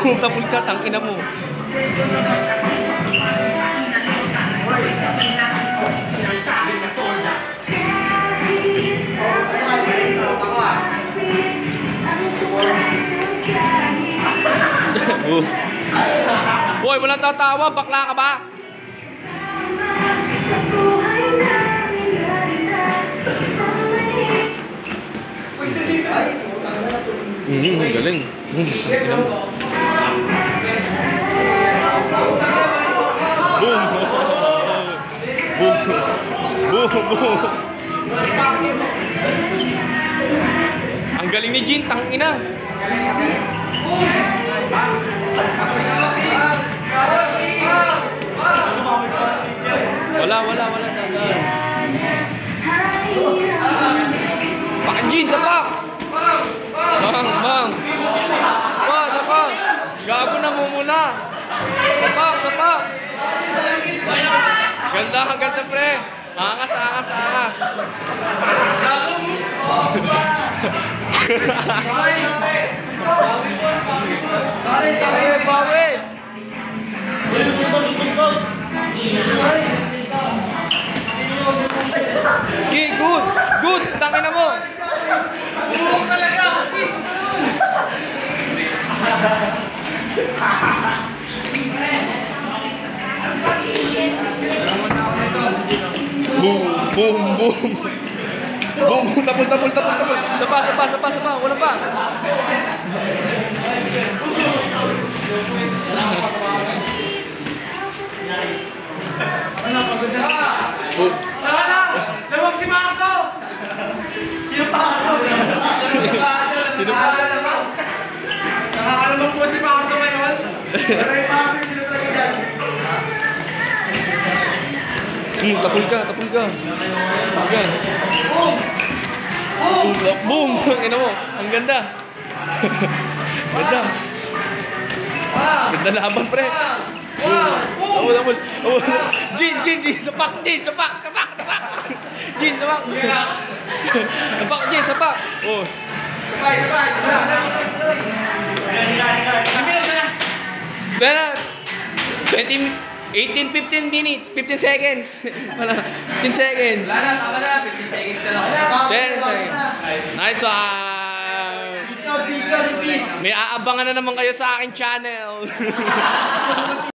Tapol ka, tangina mo. Boy, walang tatawa, bakla ka ba? Galing. Boom. Boom. Boom. Ang galing ni Jin, tangina. Wala. Pak Jin, sapak. Bang. Wah, sapak. Gago na mo muna. Sapak. Ganda pre. Angas. Bawi. Okay, good. Tangina mo. Bumuk talaga. Boom. Tapol. Sapa. Wala pa. Lawag si Marco! Sino pa ako? Nakakalamang po si Marco ngayon. Maray pa ako yung sinutulog dyan. Tapol ka. Boom! Ina mo, ang ganda. Ganda laban, pre. Awal. Jin, sapak. Jin, sapak. Oh. Sabay. Pero 15 minutes, 15 seconds. 15 seconds. Wala na, tama na. 15 seconds na lang. 10 seconds. Nice one. Peace. May aabangan na naman kayo sa aking channel.